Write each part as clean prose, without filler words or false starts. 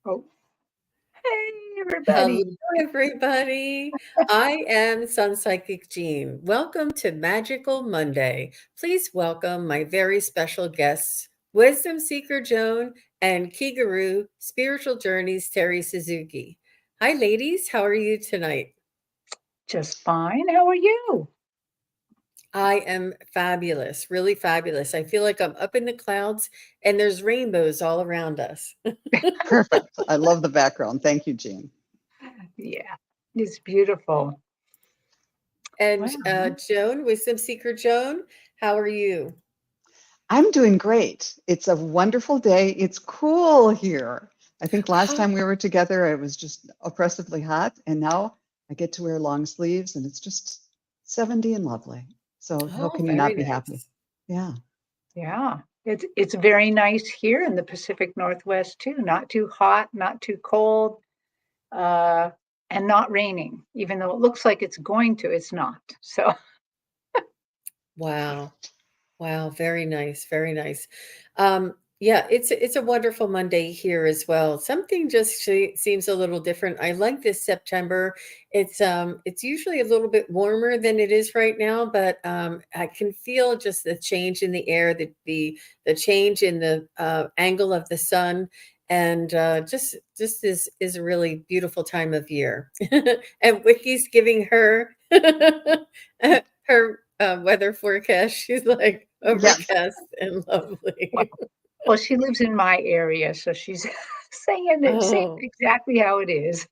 Oh, hey, Hello, everybody. everybody. I am SunPsychic Jean. Welcome to Magical Monday. Please welcome my very special guests, Wisdom Seeker Joan and Kigaru Spiritual Journeys Terri Suzuki. Hi, ladies. How are you tonight? Just fine. How are you? I am fabulous, really fabulous. I feel like I'm up in the clouds and there's rainbows all around us. Perfect. I love the background. Thank you, Jean. Yeah, it's beautiful. And Well, Joan, Wisdom Seeker Joan, how are you? I'm doing great. It's a wonderful day. It's cool here. I think last Oh, time we were together, it was just oppressively hot, and now I get to wear long sleeves, and it's just 70 and lovely. So how oh, can you very not be happy? nice. Yeah. yeah, it's very nice here in the Pacific Northwest too. Not too hot, not too cold, uh, and not raining. Even though it looks like it's going to, it's not. So, Wow. Wow, very nice, very nice. Yeah, it's a wonderful Monday here as well. Something just seems a little different. I like this September. It's usually a little bit warmer than it is right now, but I can feel just the change in the air, the change in the angle of the sun, and just is a really beautiful time of year. And Wiki's giving her her weather forecast. She's like Yes. overcast and well, lovely. well, she lives in my area, so she's saying Oh, exactly how it is.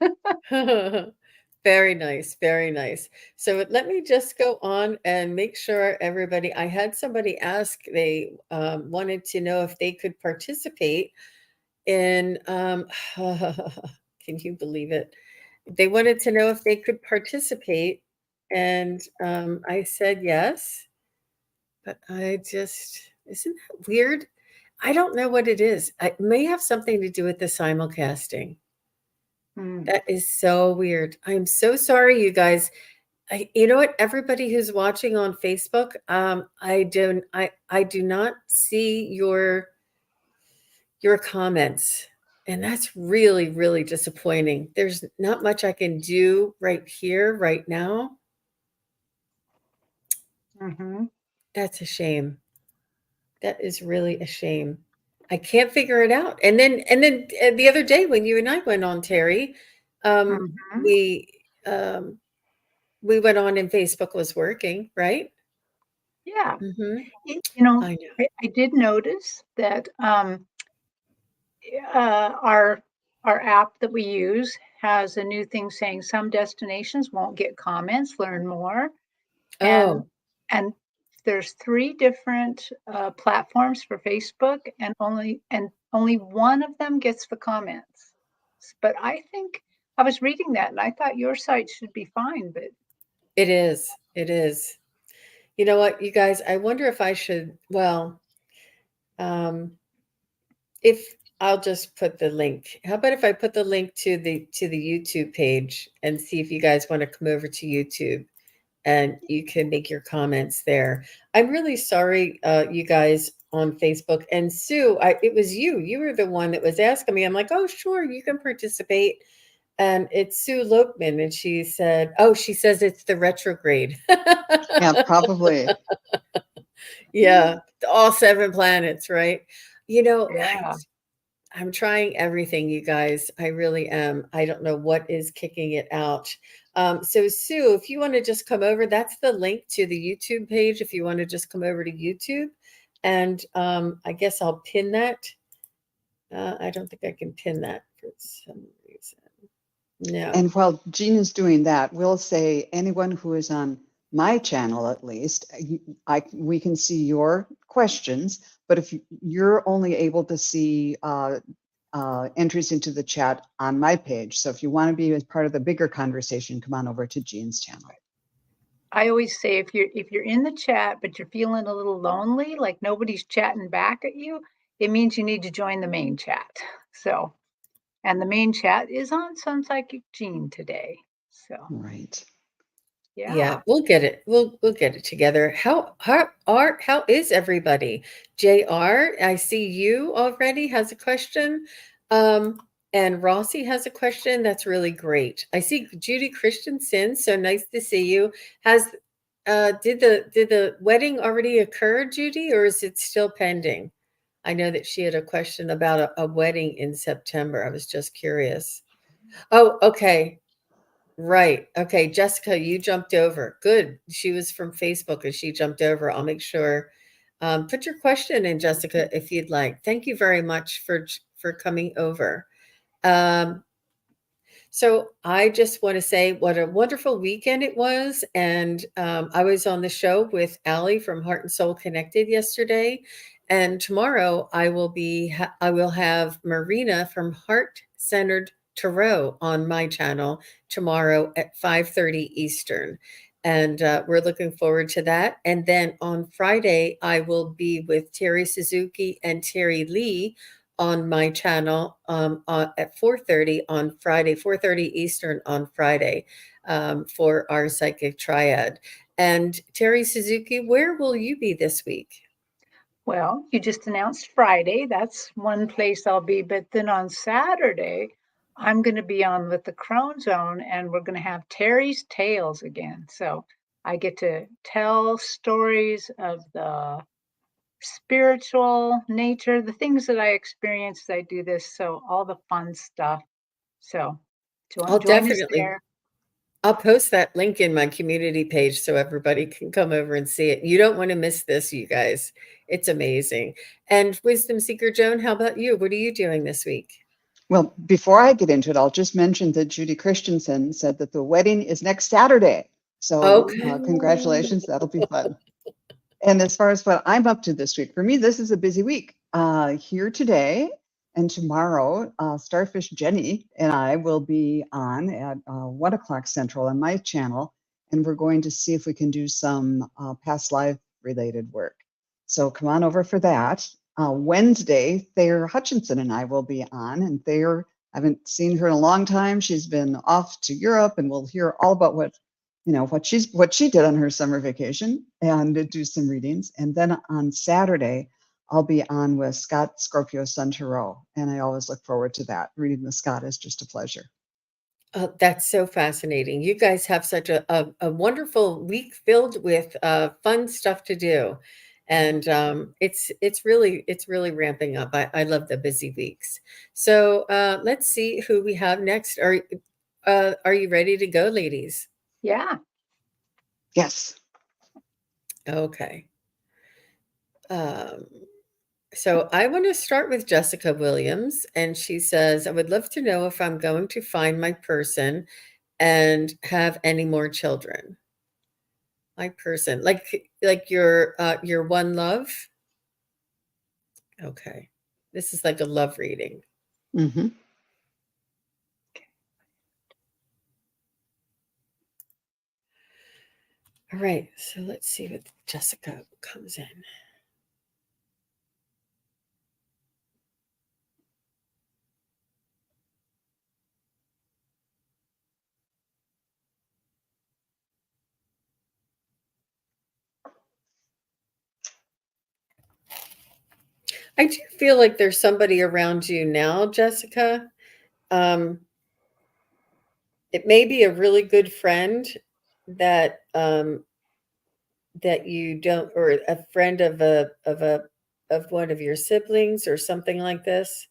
very nice, very nice. So let me just go on and make sure everybody. I had somebody ask. They wanted to know if they could participate in. Can you believe it? They wanted to know if they could participate, and I said yes. But I just isn't that weird? I don't know what it is. It may have something to do with the simulcasting. Hmm. That is so weird. I'm so sorry, you guys. You know what? Everybody who's watching on Facebook, I do not see your comments, and that's really really disappointing. There's not much I can do right here, right now. Mm-hmm. That's a shame. That is really a shame. I can't figure it out. And then the other day when you and I went on, Terry, um, Mm-hmm. we um, we went on and Facebook was working, right? Yeah. Mhm. You know, I know. I did notice that uh, our our app that we use has a new thing saying some destinations won't get comments. Learn more, and Oh, and there's three different platforms for Facebook, and only one of them gets the comments. But I think I was reading that, and I thought your site should be fine. But it is. It is. You know what, you guys, I wonder if I should, well, um, if I'll just put the link. How about if I put the link to the YouTube page and see if you guys want to come over to YouTube? And you can make your comments there. I'm really sorry, you guys on Facebook. And Sue, it was you. You were the one that was asking me. I'm like, oh, sure, you can participate. And it's Sue Lopeman. And she said, oh, she says it's the retrograde. Yeah, probably. Yeah, all seven planets, right? You know, yeah, I'm trying everything, you guys. I really am. I don't know what is kicking it out. So, Sue, if you want to just come over, that's the link to the YouTube page. If you want to just come over to YouTube, and I guess I'll pin that. I don't think I can pin that for some reason. No. And while Jean is doing that, we'll say anyone who is on my channel, at least, we can see your questions. But if you're only able to see entries into the chat on my page, so if you want to be as part of the bigger conversation, come on over to Jean's channel. I always say if you're in the chat but you're feeling a little lonely, like nobody's chatting back at you, it means you need to join the main chat. So, and the main chat is on Sun Psychic Gene today. So, Right. Yeah, yeah. we'll get it. We'll get it together. How is everybody? JR, I see you already has a question. Um, And Rossi has a question that's really great. I see Judy Christensen. So nice to see you. Has did the wedding already occur, Judy, or is it still pending? I know that she had a question about a wedding in September. I was just curious. Oh, okay. Right. Okay. Jessica, you jumped over. Good. She was from Facebook and she jumped over. I'll make sure. Put your question in, Jessica, if you'd like. Thank you very much for coming over. Um, so I just want to say what a wonderful weekend it was. And I was on the show with Allie from Heart and Soul Connected yesterday. And tomorrow I will have Marina from Heart Centered Tarot on my channel tomorrow at 5:30 Eastern. And we're looking forward to that. And then on Friday, I will be with Terri Suzuki and Terry Lee on my channel at 4:30 on Friday, 4:30 Eastern on Friday, for our psychic triad. And Terry Suzuki, where will you be this week? Well, you just announced Friday. That's one place I'll be. But then on Saturday, I'm going to be on with the Crone Zone and we're going to have Terry's Tales again. So I get to tell stories of the spiritual nature, the things that I experienced. I do this. So all the fun stuff. So I'll join us definitely there. I'll post that link in my community page so everybody can come over and see it. You don't want to miss this, you guys. It's amazing. And Wisdom Seeker Joan, how about you? What are you doing this week? Well, before I get into it, I'll just mention that Judy Christensen said that the wedding is next Saturday. So Okay. congratulations, that'll be fun. And as far as what I'm up to this week, for me, this is a busy week. Here today and tomorrow, Starfish Jenny and I will be on at 1 o'clock Central on my channel, and we're going to see if we can do some past life related work. So come on over for that. Wednesday, Thayer Hutchinson and I will be on, and Thayer, I haven't seen her in a long time. She's been off to Europe, and we'll hear all about what she did on her summer vacation and do some readings. And then on Saturday, I'll be on with Scott Scorpio Sun Tarot, and I always look forward to that. Reading with Scott is just a pleasure. That's so fascinating. You guys have such a wonderful week filled with fun stuff to do. And it's really ramping up. I love the busy weeks. So let's see who we have next. Are you ready to go, ladies? Yeah. Yes. Okay. Um, so I want to start with Jessica Williams, and she says, I would love to know if I'm going to find my person and have any more children. My person, like your one love. Okay, this is like a love reading. Mm-hmm. All right, so let's see what Jessica comes in. I do feel like there's somebody around you now, Jessica. Um, it may be a really good friend that that you don't, or a friend of one of your siblings or something like this.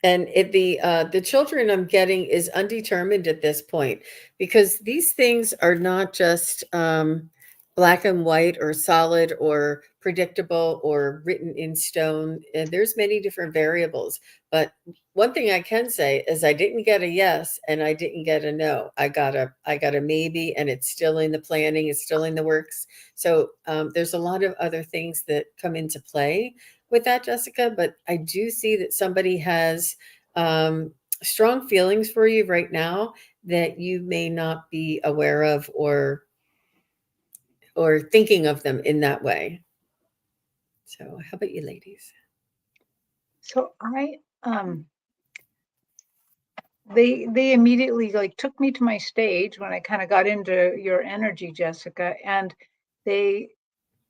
And the children I'm getting is undetermined at this point, because these things are not just black and white or solid or predictable or written in stone. And there's many different variables. But one thing I can say is I didn't get a yes and I didn't get a no. I got a maybe, and it's still in the planning. It's still in the works. So there's a lot of other things that come into play with that, Jessica, but I do see that somebody has strong feelings for you right now that you may not be aware of, or thinking of them in that way. So how about you, ladies? So they immediately like took me to my stage when I kind of got into your energy, Jessica, and they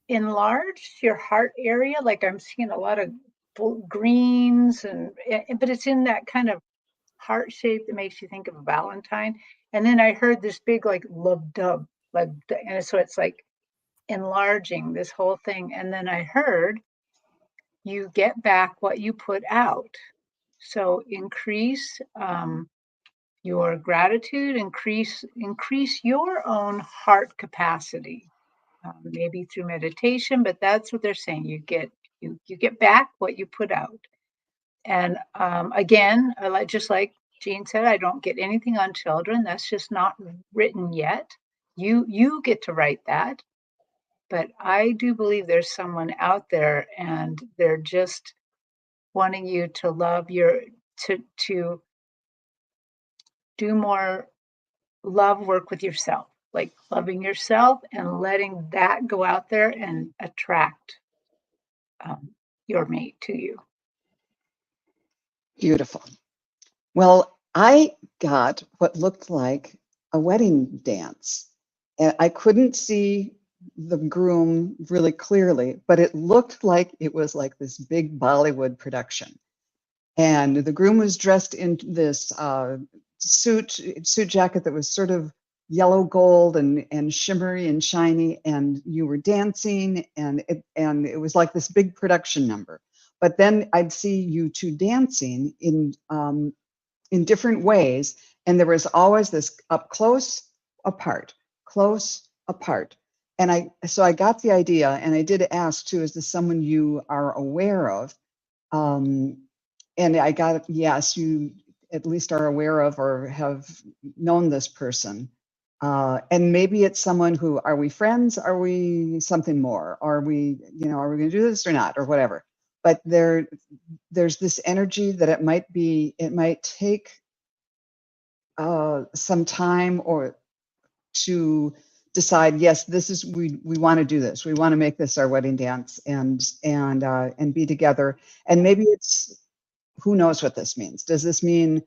enlarged your heart area. Like I'm seeing a lot of greens but it's in that kind of heart shape that makes you think of a Valentine. And then I heard this big like love dub, and so it's like enlarging this whole thing. And then I heard you get back what you put out. So increase your gratitude, increase your own heart capacity, maybe through meditation. But that's what they're saying. You get back what you put out. And again, just like Jean said, I don't get anything on children. That's just not written yet. You get to write that. But I do believe there's someone out there, and they're just wanting you to to do more love work with yourself, like loving yourself and letting that go out there and attract your mate to you. Beautiful. Well, I got what looked like a wedding dance. And I couldn't see the groom really clearly, but it looked like it was like this big Bollywood production. And the groom was dressed in this suit jacket that was sort of yellow gold and shimmery and shiny, and you were dancing, and it was like this big production number. But then I'd see you two dancing in different ways, and there was always this up close, apart, close, apart. And so I got the idea, and I did ask too, is this someone you are aware of? And I got, yes, you at least are aware of or have known this person. And maybe it's someone who, are we friends? Are we something more? Are we going to do this or not, or whatever? But there's this energy that it might take some time or to decide, yes, this is, we want to do this. We want to make this our wedding dance and be together. And maybe it's, who knows what this means? Does this mean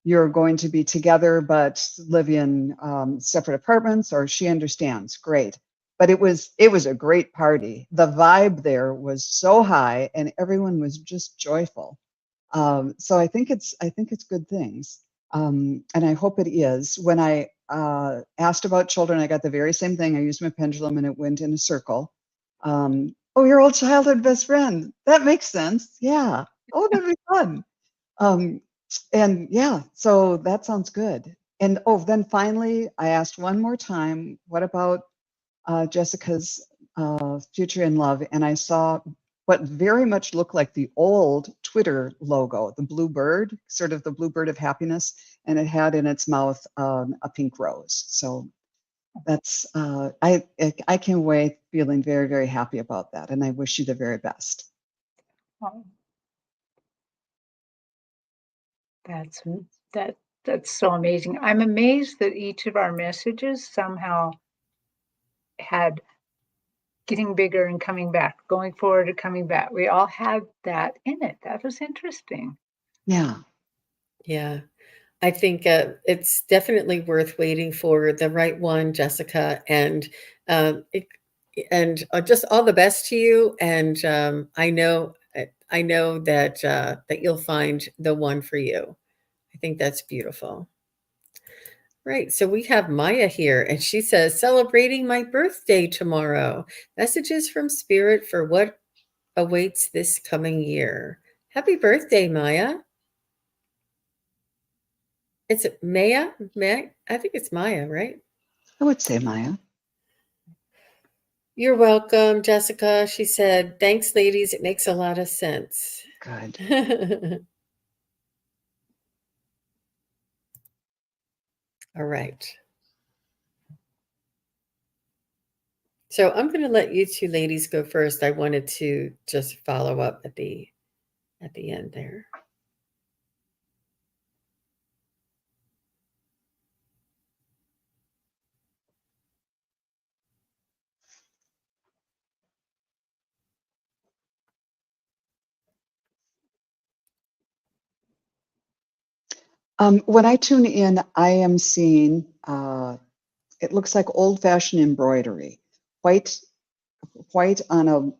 you're going to be together but live in separate apartments, or she understands? Great. But it was a great party. The vibe there was so high, and everyone was just joyful. So I think it's good things, and I hope it is. When I asked about children, I got the very same thing. I used my pendulum, and it went in a circle. Oh, your old childhood best friend. That makes sense. Yeah. Oh, that'd be fun. And yeah, so that sounds good. And oh, then finally, I asked one more time, what about Jessica's Future in Love? And I saw what very much looked like the old Twitter logo, the blue bird, sort of the blue bird of happiness, and it had in its mouth a pink rose. So that's I came away feeling very, very happy about that, and I wish you the very best. Oh, that's so amazing. I'm amazed that each of our messages somehow had getting bigger and coming back, going forward and coming back. We all had that in it. That was interesting. Yeah. Yeah. I think it's definitely worth waiting for the right one, Jessica, and just all the best to you. And I know that you'll find the one for you. I think that's beautiful. Right. So we have Maya here, and she says, celebrating my birthday tomorrow. Messages from Spirit for what awaits this coming year. Happy birthday, Maya. It's Maya? I think it's Maya, right? I would say Maya. You're welcome, Jessica. She said, thanks, ladies. It makes a lot of sense. Good. All right. So I'm going to let you two ladies go first. I wanted to just follow up at the end there. When I tune in, I am seeing, it looks like old-fashioned embroidery, white on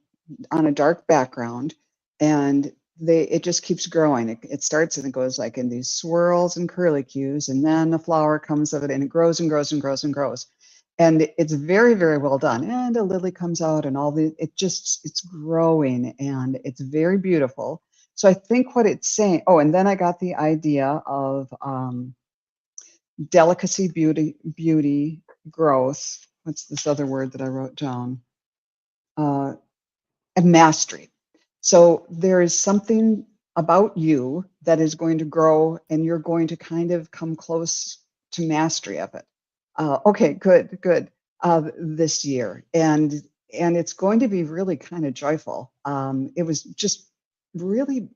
a dark background, and it just keeps growing. It starts and it goes like in these swirls and curlicues, and then a flower comes of it, and it grows and grows and grows and grows. And it's very, very well done. And a lily comes out, and it's growing, and it's very beautiful. So I think what it's saying. Oh, and then I got the idea of delicacy, beauty, growth. What's this other word that I wrote down? And mastery. So there is something about you that is going to grow, and you're going to kind of come close to mastery of it. Okay, good. This year, and it's going to be really kind of joyful. It was just really,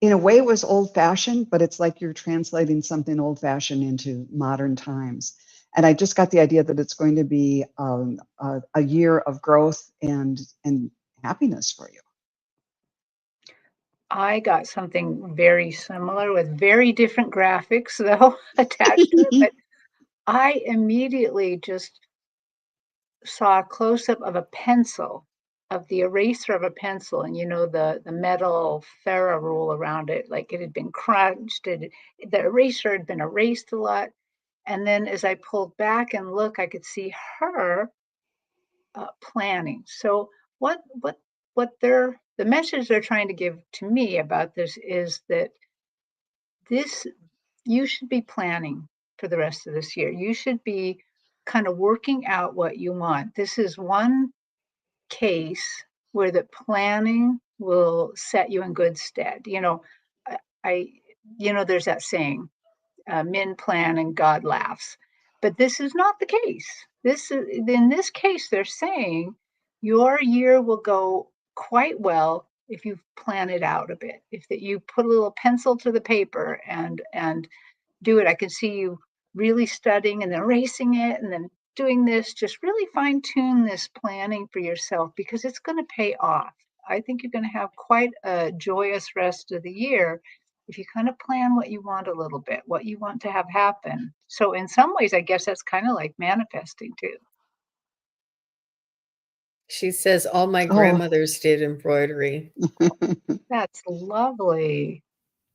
in a way, it was old fashioned, but it's like you're translating something old fashioned into modern times. And I just got the idea that it's going to be a year of growth and happiness for you. I got something very similar with very different graphics, though, attached to it, but I immediately just saw a close-up of a pencil, of the eraser of a pencil, and the metal ferrule around it, like it had been crunched, the eraser had been erased a lot. And then as I pulled back and look, I could see her planning. So the message they're trying to give to me about this is that this you should be planning for the rest of this year. You should be kind of working out what you want. This is one case where the planning will set you in good stead. I, I there's that saying, men plan and God laughs. But this is not the case. In this case, they're saying your year will go quite well if you plan it out a bit. If that you put a little pencil to the paper and do it. I can see you really studying and then erasing it and then doing this. Just really fine tune this planning for yourself because it's going to pay off. I think you're going to have quite a joyous rest of the year if you kind of plan what you want a little bit, what you want to have happen. So in some ways, I guess that's kind of like manifesting too. She says, all my Oh, grandmothers did embroidery. That's lovely.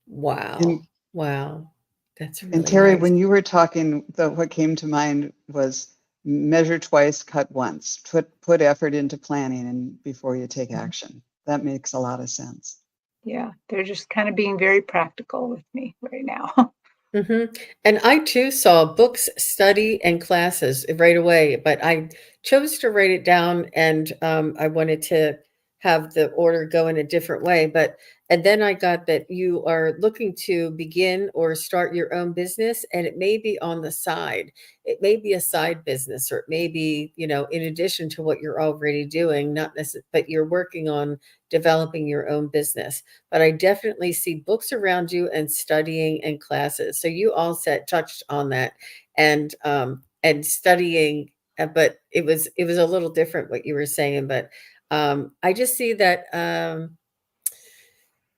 Wow. and Wow. That's and really Terry, nice. when you were talking, what came to mind was measure twice, cut once. Put effort into planning and before you take action. That makes a lot of sense. Yeah, they're just kind of being very practical with me right now. And I too saw books, study, and classes right away, but I chose to write it down and I wanted to have the order go in a different way. And then I got that you are looking to begin or start your own business, and it may be on the side. It may be a side business, or it may be, in addition to what you're already doing, not necessarily, but you're working on developing your own business. But I definitely see books around you and studying and classes. So you all touched on that and studying, but it was a little different what you were saying. But I just see that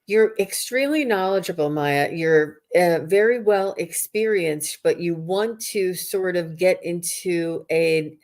you're extremely knowledgeable, Maya. You're very well experienced, but you want to sort of get into an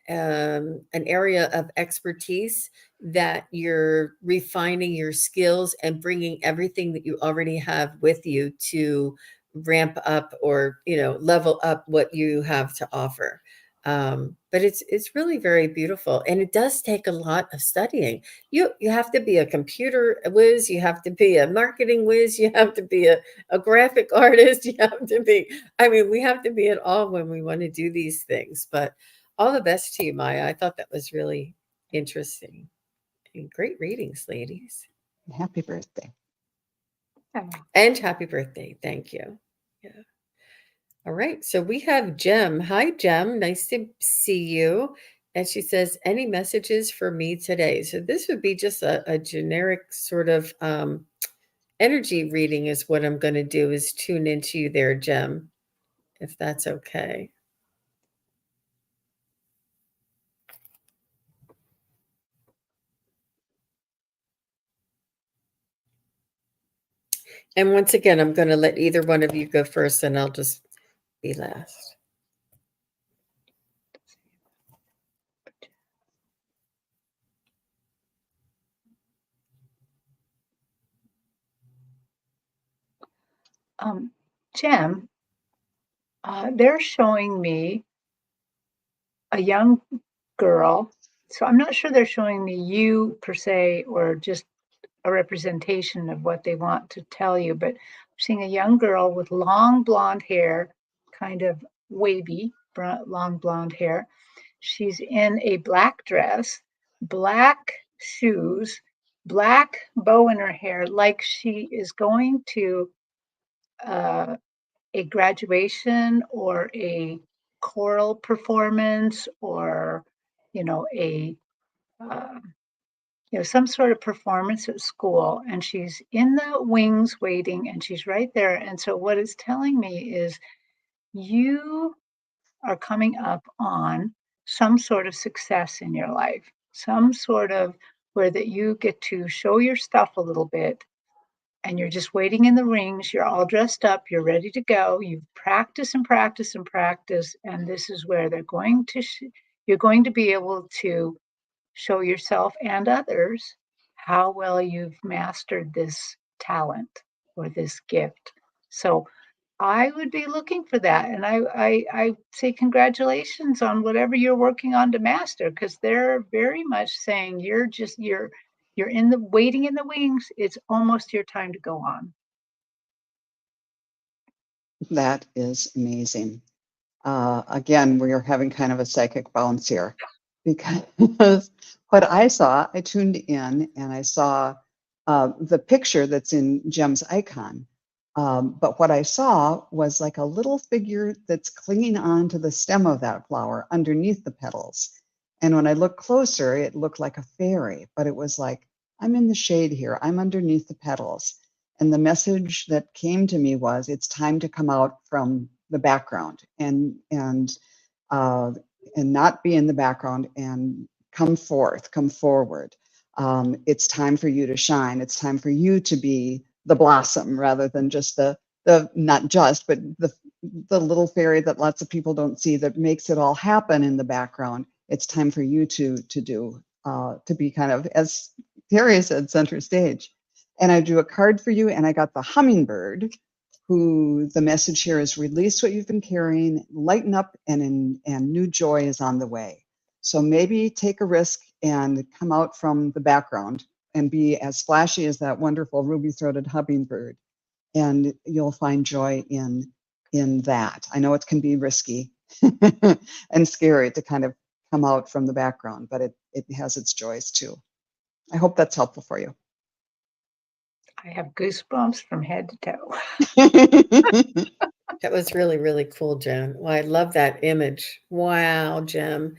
area of expertise that you're refining your skills and bringing everything that you already have with you to ramp up or level up what you have to offer. But it's really very beautiful, and it does take a lot of studying. You have to be a computer whiz, you have to be a marketing whiz, you have to be a graphic artist, you have to be, I mean, we have to be it all when we want to do these things. But all the best to you, Maya. I thought that was really interesting. And great readings, ladies. Happy birthday. Oh, And happy birthday. Thank you. Yeah. All right. So we have Jem. Hi, Jem. Nice to see you. And she says, any messages for me today? So this would be just a generic sort of energy reading is what I'm going to do is tune into you there, Jem, if that's okay. And once again, I'm going to let either one of you go first and I'll just be last. Jem, they're showing me a young girl. So I'm not sure they're showing me you per se, or just a representation of what they want to tell you, but I'm seeing a young girl with long blonde hair, kind of wavy, long blonde hair. She's in a black dress, black shoes, black bow in her hair, like she is going to uh, a graduation or a choral performance, or you know a uh, some sort of performance at school, and she's in the wings waiting, and she's right there. And so what it's telling me is you are coming up on some sort of success in your life, some sort of where that you get to show your stuff a little bit, and you're just waiting in the rings. You're all dressed up, you're ready to go, you've practiced and practiced and practiced, and this is where they're going to you're going to be able to show yourself and others how well you've mastered this talent or this gift. So I would be looking for that. And I say congratulations on whatever you're working on to master, because they're very much saying you're in the waiting in the wings. It's almost your time to go on. That is amazing. Again, we are having kind of a psychic bounce here because what I saw, I tuned in and I saw the picture that's in Jem's icon. But what I saw was like a little figure that's clinging on to the stem of that flower underneath the petals. And when I looked closer, it looked like a fairy, but it was like, I'm in the shade here. I'm underneath the petals. And the message that came to me was, it's time to come out from the background uh, and not be in the background and come forth, come forward. It's time for you to shine. It's time for you to be the blossom rather than just the not just, but the little fairy that lots of people don't see that makes it all happen in the background. It's time for you to do to be kind of, as Terri said, center stage. And I drew a card for you, and I got the hummingbird, who the message here is release what you've been carrying, lighten up, and new joy is on the way. So maybe take a risk and come out from the background and be as flashy as that wonderful ruby-throated hummingbird, and you'll find joy in that. I know it can be risky and scary to kind of come out from the background, but it has its joys too. I hope that's helpful for you. I have goosebumps from head to toe. That was really, really cool, Jen. Well, I love that image. Wow, Jem.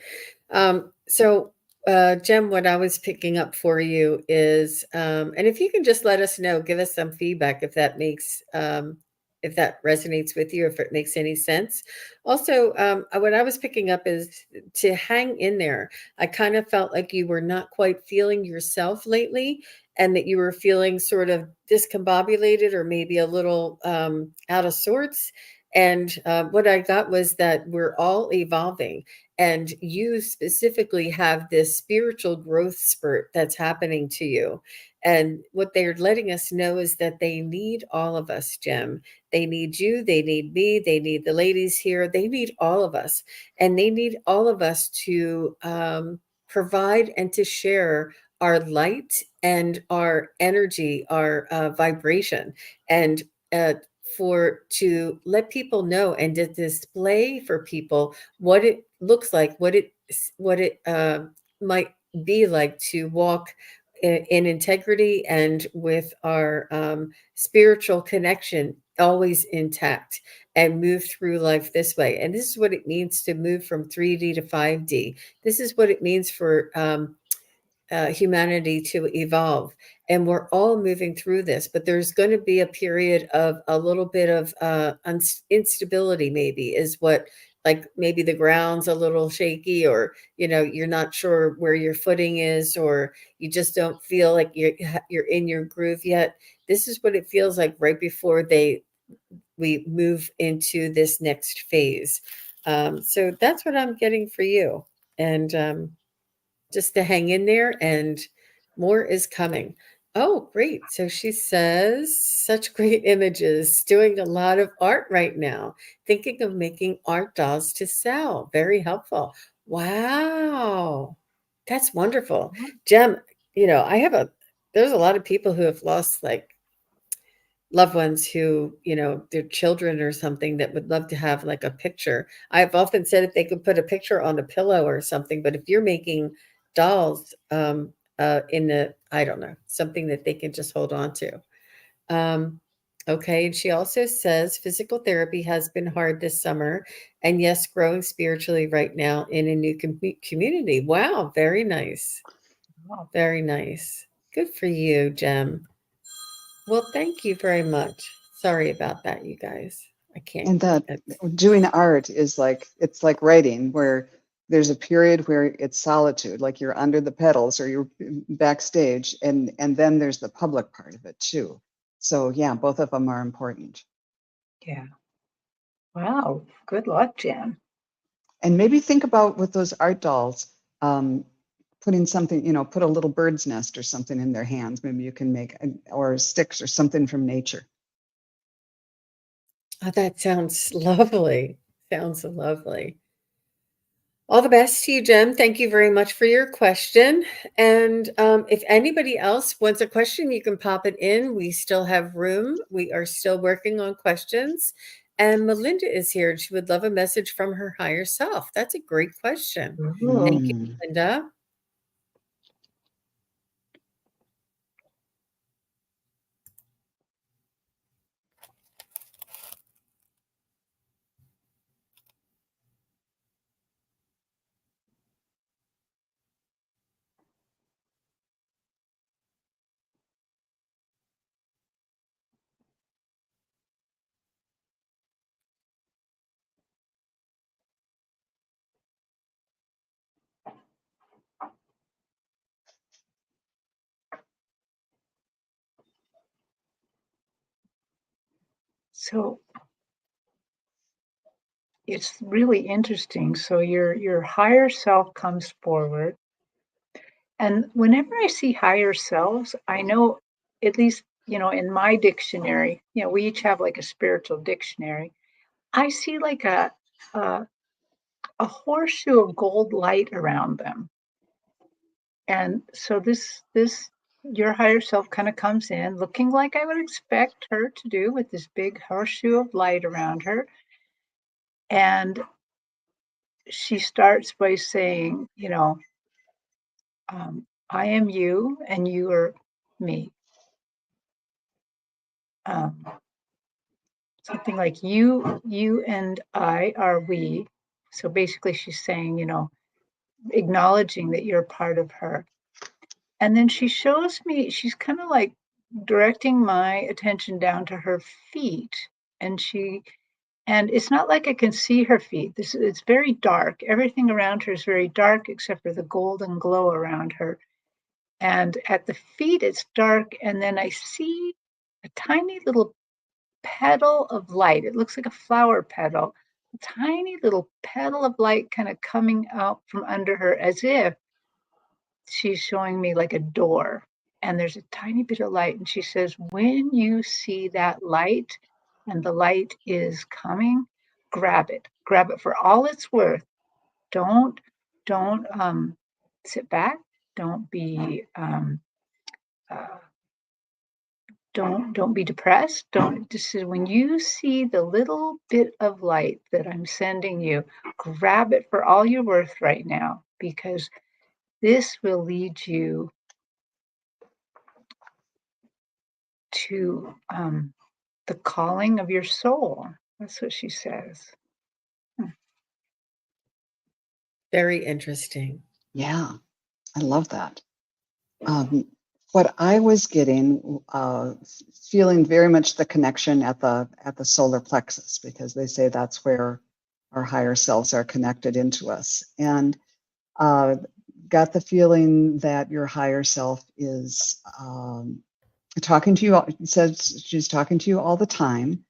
So, Jem, what I was picking up for you is, and if you can just let us know, give us some feedback if that makes, if that resonates with you, if it makes any sense. Also, what I was picking up is to hang in there. I kind of felt like you were not quite feeling yourself lately, and that you were feeling sort of discombobulated or maybe a little out of sorts. And what I got was that we're all evolving, and you specifically have this spiritual growth spurt that's happening to you. And what they're letting us know is that they need all of us, Jem. They need you, they need me, they need the ladies here, they need all of us. And they need all of us to provide and to share our light and our energy, our vibration, and for to let people know and to display for people what it looks like, what it might be like to walk in integrity and with our spiritual connection always intact and move through life this way. And this is what it means to move from 3D to 5D. This is what it means for humanity to evolve. And we're all moving through this, but there's going to be a period of a little bit of instability, maybe, is what, like maybe the ground's a little shaky, or you're not sure where your footing is, or you just don't feel like you're in your groove yet. This is what it feels like right before we move into this next phase. So that's what I'm getting for you. And just to hang in there, and more is coming. Oh, great. So she says, such great images, doing a lot of art right now, thinking of making art dolls to sell. Very helpful. Wow. That's wonderful. Jem, there's a lot of people who have lost like loved ones who, their children or something that would love to have like a picture. I've often said if they could put a picture on a pillow or something, but if you're making dolls in the, I don't know, something that they can just hold on to. Okay, and she also says physical therapy has been hard this summer, and yes, growing spiritually right now in a new community. Wow, very nice. Wow. Very nice. Good for you, Jem. Well, thank you very much. Sorry about that, you guys. I can't. And that It's, doing art is like, it's like writing, where there's a period where it's solitude, like you're under the pedals or you're backstage, and then there's the public part of it too. So yeah, both of them are important. Yeah. Wow. Good luck, Jen. And maybe think about with those art dolls, um, putting something, put a little bird's nest or something in their hands. Maybe you can make, or sticks or something from nature. oh, that sounds lovely. Sounds lovely. All the best to you, Jem. Thank you very much for your question. And if anybody else wants a question, you can pop it in. We still have room. We are still working on questions. And Melinda is here. She would love a message from her higher self. That's a great question. Ooh. Thank you, Mm. Melinda. So it's really interesting. So your higher self comes forward. And whenever I see higher selves, I know, at least, in my dictionary, we each have like a spiritual dictionary. I see like a, a horseshoe of gold light around them. And so this your higher self kind of comes in looking like I would expect her to do, with this big horseshoe of light around her. And she starts by saying, I am you and you are me. Um, Something like you and I are we. So basically she's saying, acknowledging that you're part of her. And then she shows me, she's kind of like directing my attention down to her feet. And it's not like I can see her feet. It's very dark. Everything around her is very dark except for the golden glow around her. And at the feet it's dark, and then I see a tiny little petal of light. It looks like a flower petal, a tiny little petal of light kind of coming out from under her, as if she's showing me like a door. And there's a tiny bit of light. And she says, when you see that light and the light is coming, grab it. Grab it for all it's worth. Don't, don't sit back. Don't be uh, don't be depressed. Don't This is when you see the little bit of light that I'm sending you, grab it for all you're worth right now, because this will lead you to the calling of your soul. That's what she says. Very interesting. Yeah, I love that. Um, what I was getting, feeling very much the connection at the solar plexus, because they say that's where our higher selves are connected into us, and uh, got the feeling that your higher self is talking to you. Says she's talking to you all the time,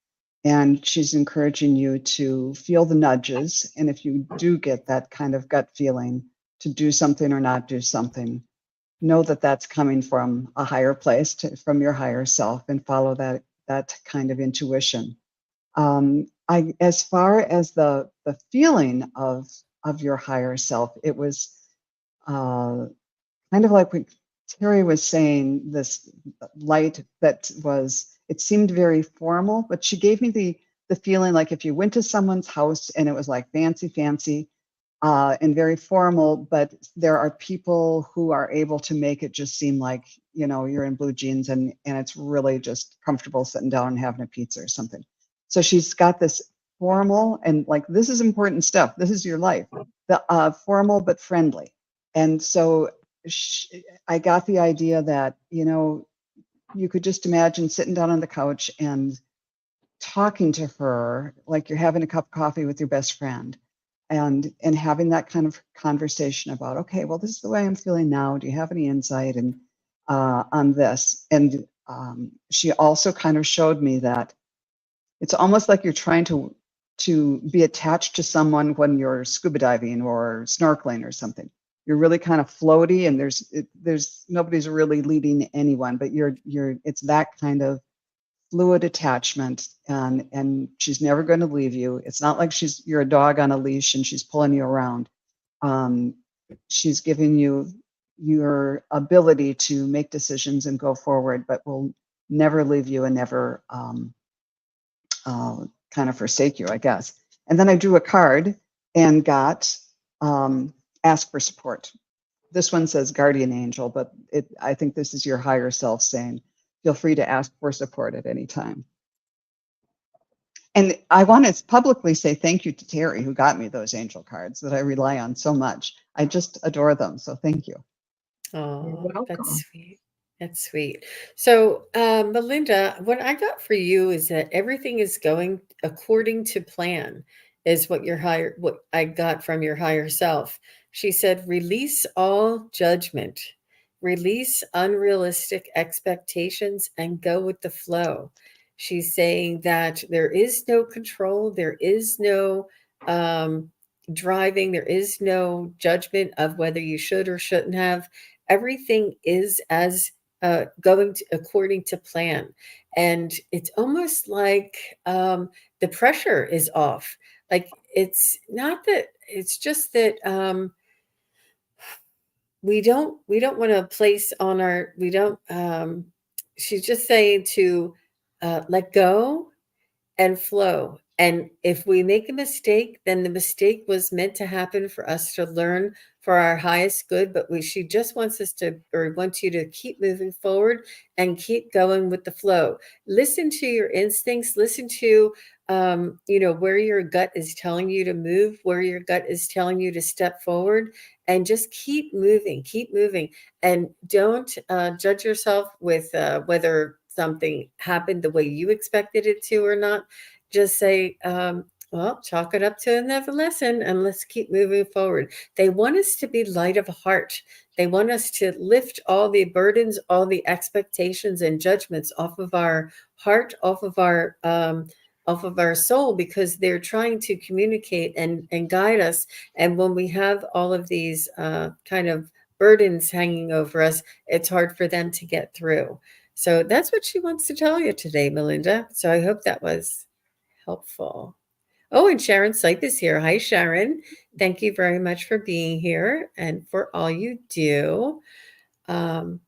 and she's encouraging you to feel the nudges. And if you do get that kind of gut feeling to do something or not do something, know that that's coming from a higher place, from your higher self, and follow that kind of intuition. As far as the feeling of your higher self, it was uh, kind of like what Terry was saying. This light that was, it seemed very formal, but she gave me the feeling like if you went to someone's house and it was like fancy, and very formal, but there are people who are able to make it just seem like, you're in blue jeans and it's really just comfortable sitting down and having a pizza or something. So she's got this formal and like, this is important stuff. This is your life. The formal but friendly. And so I got the idea that, you could just imagine sitting down on the couch and talking to her like you're having a cup of coffee with your best friend, and having that kind of conversation about, okay, well, this is the way I'm feeling now. Do you have any insight and on this? And she also kind of showed me that it's almost like you're trying to be attached to someone when you're scuba diving or snorkeling or something. You're really kind of floaty, and there's nobody's really leading anyone, but it's that kind of fluid attachment, and she's never going to leave you. It's not like you're a dog on a leash and she's pulling you around. Um, she's giving you your ability to make decisions and go forward, but will never leave you and never kind of forsake you, I guess. And then I drew a card and got ask for support. This one says guardian angel, but I think this is your higher self saying, feel free to ask for support at any time. And I want to publicly say thank you to Terry, who got me those angel cards that I rely on so much. I just adore them. So thank you. Oh, welcome. that's sweet. That's sweet. So, Melinda, what I got for you is that everything is going according to plan, is what I got from your higher self. She said, release all judgment, release unrealistic expectations, and go with the flow. She's saying that there is no control, there is no driving, there is no judgment of whether you should or shouldn't have. Everything is as going according to plan. And it's almost like the pressure is off. Like it's not that, it's just that we don't want to place on our, we don't, she's just saying to let go and flow. And if we make a mistake, then the mistake was meant to happen for us to learn for our highest good. But she just wants us to, or wants you to keep moving forward and keep going with the flow. Listen to your instincts. Listen to, where your gut is telling you to move, where your gut is telling you to step forward, and just keep moving. And don't judge yourself with whether something happened the way you expected it to or not. Just say, well, chalk it up to another lesson and let's keep moving forward. They want us to be light of heart. They want us to lift all the burdens, all the expectations and judgments off of our heart, off of our soul, because they're trying to communicate and guide us. And when we have all of these kind of burdens hanging over us, it's hard for them to get through. So that's what she wants to tell you today, Melinda. So I hope that was helpful. Oh, and Sharon Sipe is here. Hi, Sharon. Thank you very much for being here and for all you do. Thank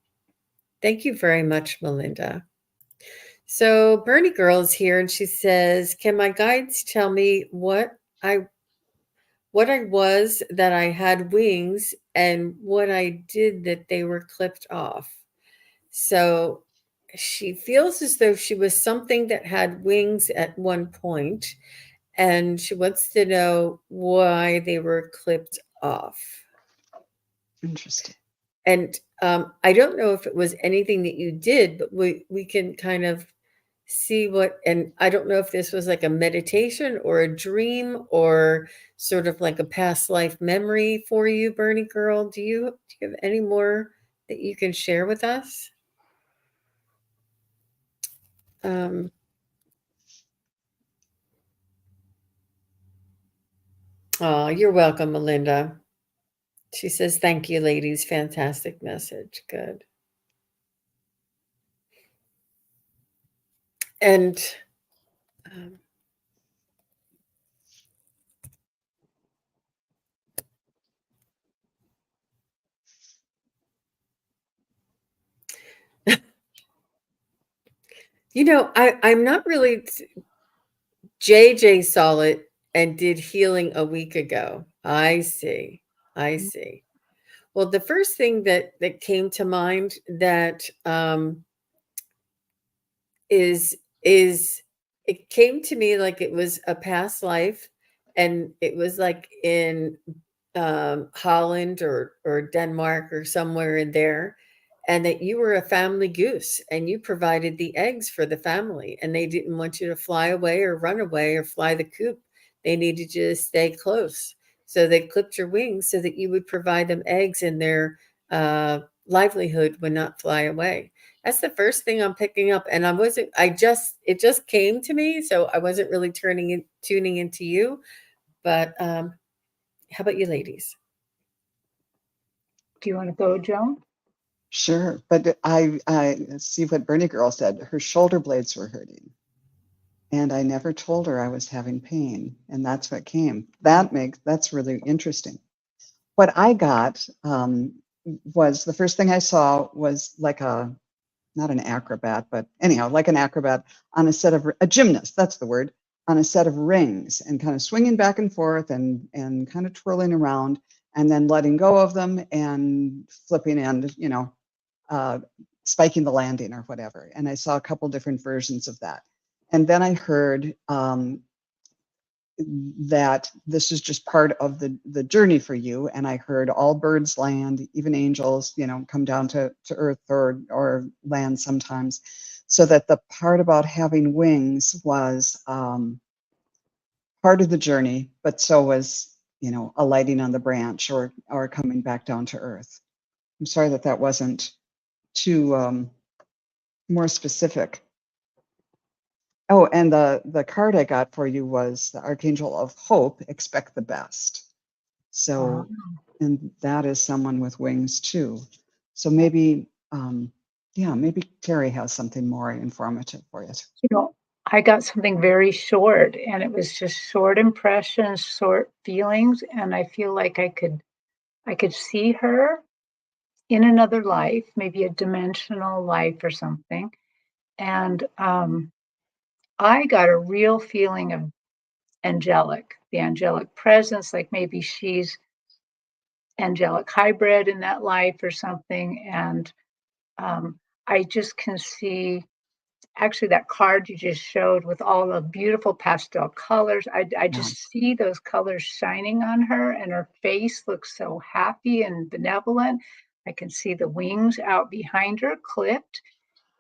you very much, Melinda. So Bernie Girl is here and she says, can my guides tell me I was that I had wings and what I did that they were clipped off? So she feels as though she was something that had wings at one point, and she wants to know why they were clipped off. Interesting. And I don't know if it was anything that you did, but we can kind of see what, and I don't know if this was like a meditation or a dream or sort of like a past life memory for you, Bernie Girl. Do you have any more that you can share with us? Oh, you're welcome, Melinda. She says, thank you, ladies. Fantastic message. Good. And um, I'm not really. JJ saw it and did healing a week ago. I see. I see. Well, the first thing that came to mind that is it came to me like it was a past life, and it was like in Holland or Denmark or somewhere in there, and that you were a family goose and you provided the eggs for the family, and they didn't want you to fly away or run away or fly the coop. They needed you to stay close. So they clipped your wings so that you would provide them eggs, and their livelihood would not fly away. That's the first thing I'm picking up. And it just came to me. So I wasn't really tuning into you. But how about you ladies? Do you want to go, Joan? Sure, but I see what Bernie Girl said. Her shoulder blades were hurting, and I never told her I was having pain, and that's what came. That's really interesting. What I got was the first thing I saw was like not an acrobat, but anyhow, like an acrobat on a gymnast. That's the word, on a set of rings, and kind of swinging back and forth and kind of twirling around, and then letting go of them and flipping and spiking the landing or whatever. And I saw a couple different versions of that. And then I heard that this is just part of the journey for you. And I heard all birds land, even angels, come down to earth or land sometimes. So that the part about having wings was part of the journey, but so was, alighting on the branch or coming back down to earth. I'm sorry that wasn't too more specific. Oh, and the card I got for you was the Archangel of Hope, expect the best. So, and that is someone with wings too. So maybe, maybe Terri has something more informative for you. I got something very short, and it was just short impressions, short feelings, and I feel like I could see her in another life, maybe a dimensional life or something. And I got a real feeling of the angelic presence, like maybe she's angelic hybrid in that life or something. And I just can see actually that card you just showed with all the beautiful pastel colors. I just see those colors shining on her, and her face looks so happy and benevolent. I can see the wings out behind her clipped.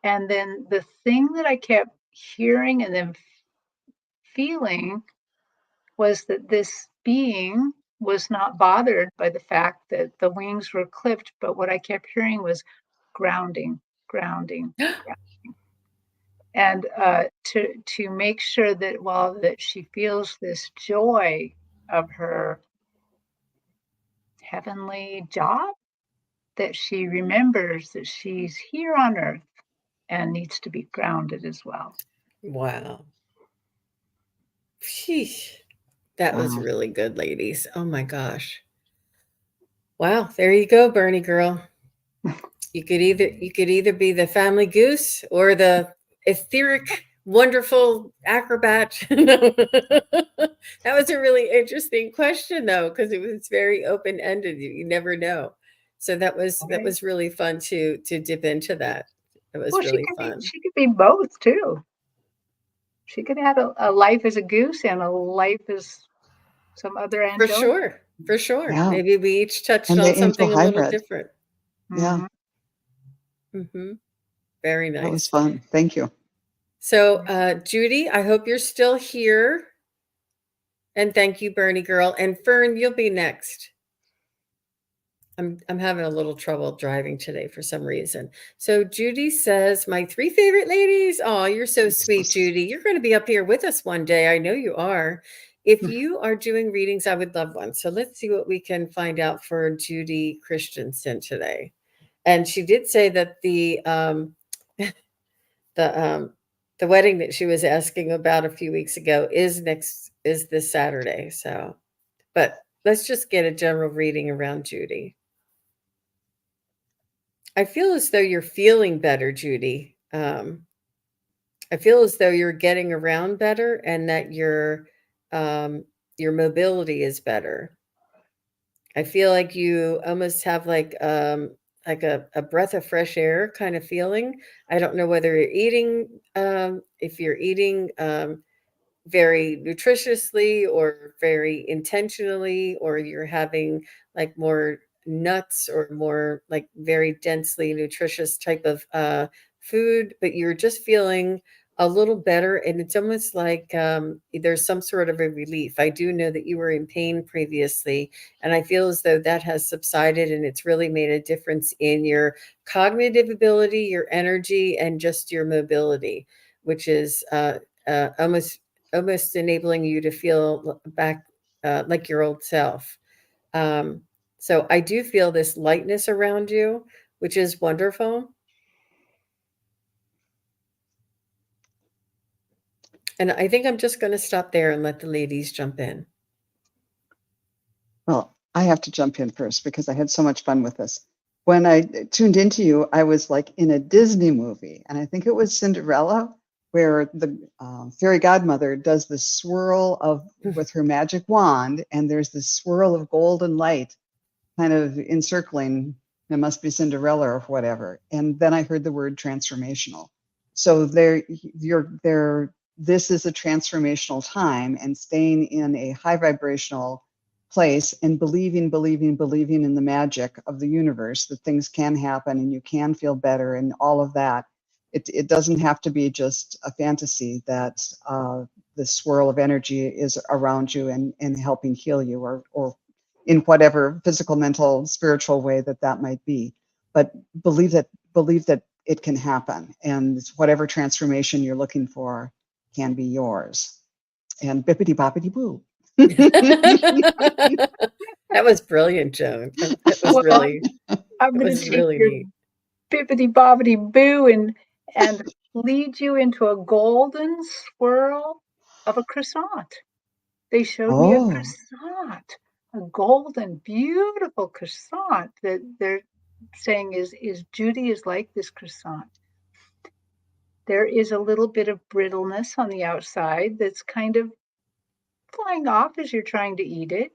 And then the thing that I kept hearing and then feeling was that this being was not bothered by the fact that the wings were clipped, but what I kept hearing was grounding, grounding, grounding. And to make sure that while that she feels this joy of her heavenly job, that she remembers that she's here on earth and needs to be grounded as well. Wow. Sheesh. That was really good, ladies. Oh my gosh. Wow, there you go, Bernie girl. You could either be the family goose or the etheric, wonderful acrobat. That was a really interesting question, though, because it was very open ended. You never know. So that was really fun to dip into that. It was really fun. She could be both too. She could have a life as a goose and a life as some other angel. For sure. Yeah. Maybe we each touched And on something a little different. Yeah. Mm-hmm. Very nice. That was fun. Thank you. So, Judy, I hope you're still here. And thank you, Bernie girl. And Fern, you'll be next. I'm having a little trouble driving today for some reason. So Judy says, my 3 favorite ladies. Oh, you're so sweet, Judy. You're going to be up here with us one day. I know you are. If you are doing readings, I would love one. So let's see what we can find out for Judy Christensen today. And she did say that the the wedding that she was asking about a few weeks ago is this Saturday. So, but let's just get a general reading around Judy. I feel as though you're feeling better, Judy. I feel as though you're getting around better and that your mobility is better. I feel like you almost have like a breath of fresh air kind of feeling. I don't know whether you're eating if you're eating very nutritiously or very intentionally, or you're having like more nuts or more like very densely nutritious type of food, but you're just feeling a little better. And it's almost like there's some sort of a relief. I do know that you were in pain previously, and I feel as though that has subsided, and it's really made a difference in your cognitive ability, your energy, and just your mobility, which is almost enabling you to feel back like your old self. So I do feel this lightness around you, which is wonderful. And I think I'm just going to stop there and let the ladies jump in. Well, I have to jump in first because I had so much fun with this. When I tuned into you, I was like in a Disney movie, and I think it was Cinderella, where the fairy godmother does the swirl of with her magic wand, and there's this swirl of golden light kind of encircling. It must be Cinderella or whatever. And then I heard the word transformational. So this is a transformational time, and staying in a high vibrational place and believing in the magic of the universe, that things can happen and you can feel better and all of that. It doesn't have to be just a fantasy that the swirl of energy is around you and helping heal you or in whatever physical, mental, spiritual way that might be. But believe that it can happen, and whatever transformation you're looking for can be yours. And bippity boppity boo. That was brilliant, Joan. That was Well, really, I'm that going to was take really your neat. bippity bobbity boo and lead you into a golden swirl of a croissant. They showed me a Oh, croissant, a golden, beautiful croissant that they're saying is Judy is like this croissant. There is a little bit of brittleness on the outside that's kind of flying off as you're trying to eat it.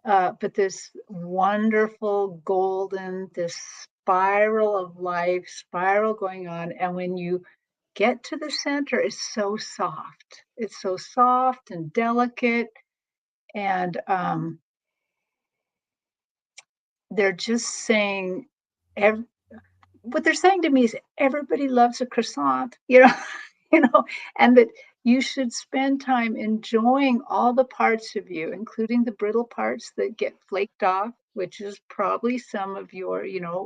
But this wonderful golden, this spiral of life, spiral going on. And when you get to the center, it's so soft. It's so soft and delicate. And they're just saying, what they're saying to me is everybody loves a croissant, you know, and that you should spend time enjoying all the parts of you, including the brittle parts that get flaked off, which is probably some of your,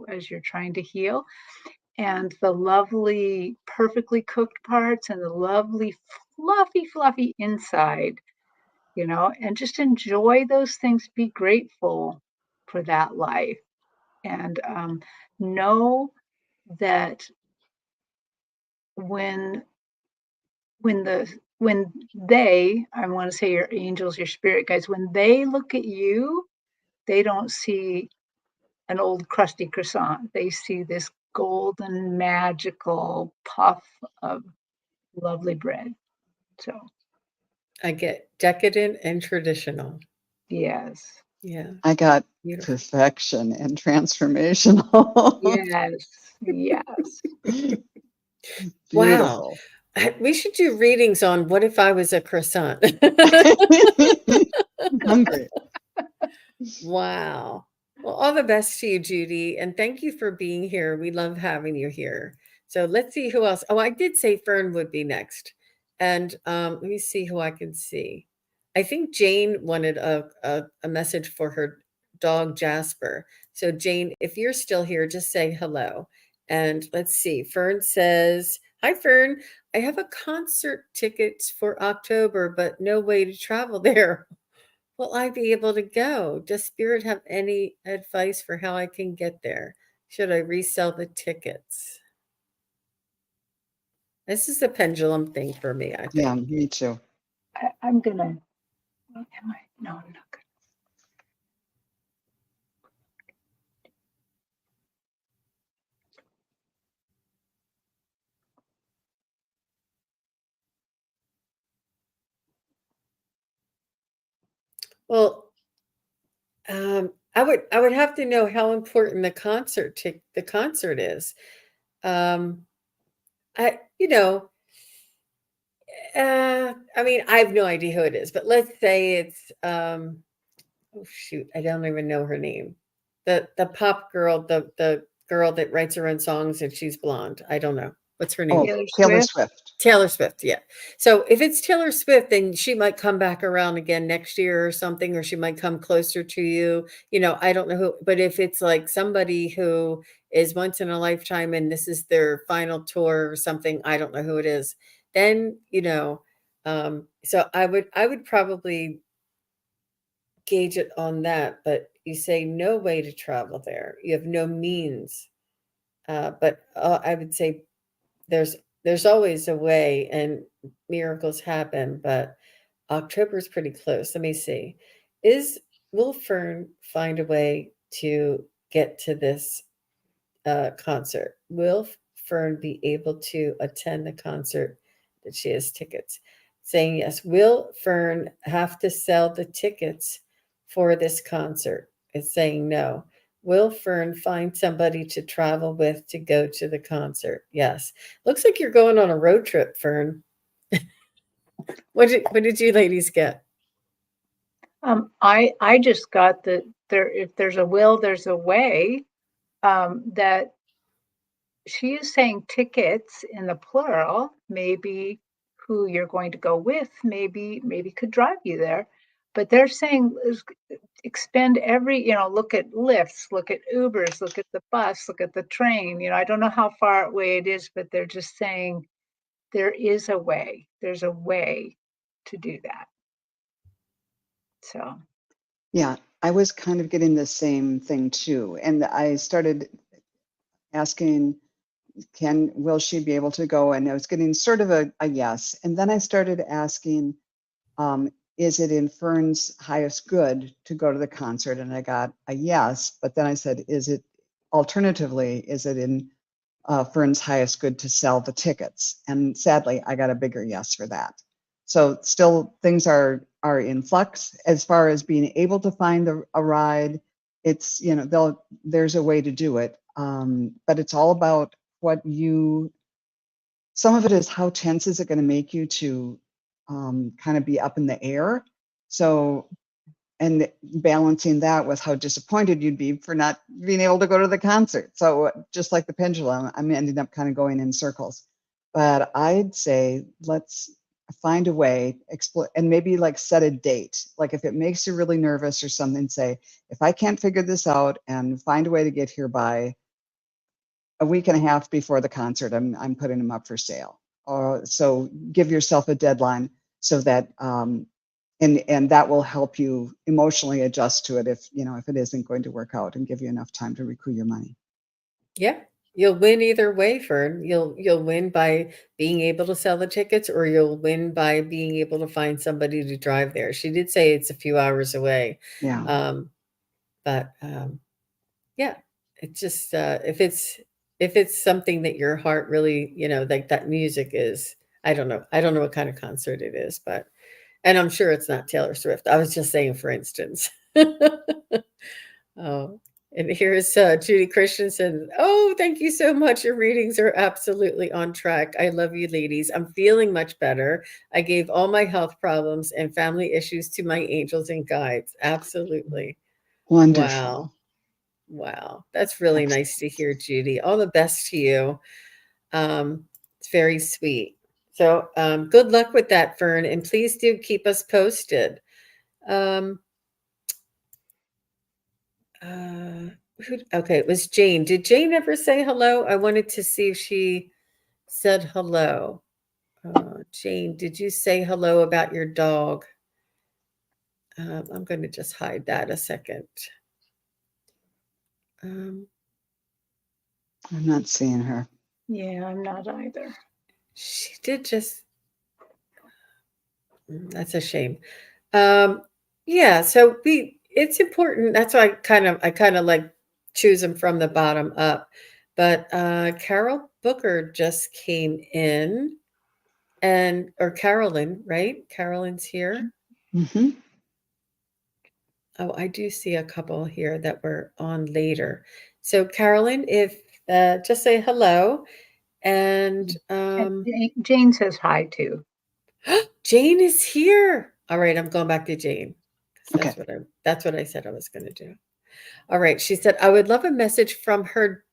as you're trying to heal, and the lovely, perfectly cooked parts and the lovely, fluffy inside, and just enjoy those things. Be grateful for that life, and know that when when they, I want to say your angels, your spirit guides, when they look at you, they don't see an old crusty croissant. They see this golden magical puff of lovely bread. So I get decadent and traditional. yes. Yeah, I got beautiful. perfection and transformational. Yes. Wow. Beautiful. We should do readings on what if I was a croissant. Hungry. Wow. Well, all the best to you, Judy. And thank you for being here. We love having you here. So let's see who else. Oh, I did say Fern would be next. And let me see who I can see. I think Jane wanted a message for her dog, Jasper. So, Jane, if you're still here, just say hello. And let's see. Fern says, Hi, Fern. I have a concert tickets for October, but no way to travel there. Will I be able to go? Does Spirit have any advice for how I can get there? Should I resell the tickets? This is a pendulum thing for me, I Yeah, think. me too. I'm gonna, well, am I? No, I'm not gonna. Well, I would have to know how important the concert is. Um, I you know I mean, I have no idea who it is, but let's say it's oh shoot, I don't even know her name. The pop girl, the girl that writes her own songs and she's blonde. I don't know. What's her name? Oh, Taylor Taylor Swift. Swift. Taylor Swift, yeah. So if it's Taylor Swift, then she might come back around again next year or something, or she might come closer to you. I don't know who, but if it's like somebody who is once in a lifetime and this is their final tour or something, I don't know who it is. Then, so I would probably gauge it on that, but you say no way to travel there. You have no means. But I would say there's there's always a way and miracles happen, but October's pretty close. Let me see. Is Will Fern find a way to get to this concert? Will Fern be able to attend the concert that she has tickets? Saying yes. Will Fern have to sell the tickets for this concert? It's saying no. Will Fern find somebody to travel with to go to the concert? Yes. Looks like you're going on a road trip, Fern. What did you ladies get? I just got that there, if there's a will, there's a way. That she is saying tickets in the plural, maybe who you're going to go with, maybe could drive you there. But they're saying expend every, look at lifts, look at Ubers, look at the bus, look at the train. I don't know how far away it is, but they're just saying there is a way. There's a way to do that. So Yeah, I was kind of getting the same thing too. And I started asking, will she be able to go? And I was getting sort of a yes. And then I started asking, is it in Fern's highest good to go to the concert? And I got a yes. But then I said, is it in Fern's highest good to sell the tickets? And sadly, I got a bigger yes for that. So still things are in flux as far as being able to find a ride. It's, there's a way to do it. But it's all about some of it is how tense is it going to make you to kind of be up in the air. So, and balancing that with how disappointed you'd be for not being able to go to the concert. So just like the pendulum, I'm ending up kind of going in circles. But I'd say let's find a way, explore, and maybe like set a date. Like if it makes you really nervous or something, say, if I can't figure this out and find a way to get here by a week and a half before the concert, I'm putting them up for sale. Or so give yourself a deadline so that and that will help you emotionally adjust to it if it isn't going to work out and give you enough time to recoup your money. Yeah, you'll win either way, Fern. You'll win by being able to sell the tickets, or you'll win by being able to find somebody to drive there. She did say it's a few hours away, Yeah. but yeah, it's just if it's something that your heart really, like that music is. I don't know what kind of concert it is, and I'm sure it's not Taylor Swift. I was just saying, for instance. Oh, and here's Judy Christensen. Oh, thank you so much. Your readings are absolutely on track. I love you, ladies. I'm feeling much better. I gave all my health problems and family issues to my angels and guides. Absolutely. Wonderful. Wow. Wow. That's really Excellent. nice to hear, Judy. All the best to you. It's very sweet. So good luck with that, Fern. And please do keep us posted. Um, okay, it was Jane. Did Jane ever say hello? I wanted to see if she said hello. Jane, did you say hello about your dog? I'm going to just hide that a second. I'm not seeing her. Yeah, I'm not either. She did just. That's a shame. Yeah, so it's important. That's why I kind of like choose them from the bottom up. But Carol Booker just came in, or Carolyn, right? Carolyn's here. Mm-hmm. Oh, I do see a couple here that were on later. So Carolyn, if just say hello, and And Jane says hi too. Jane is here. All right, I'm going back to Jane because Okay. that's what I said I was going to do. All right, she said I would love a message from her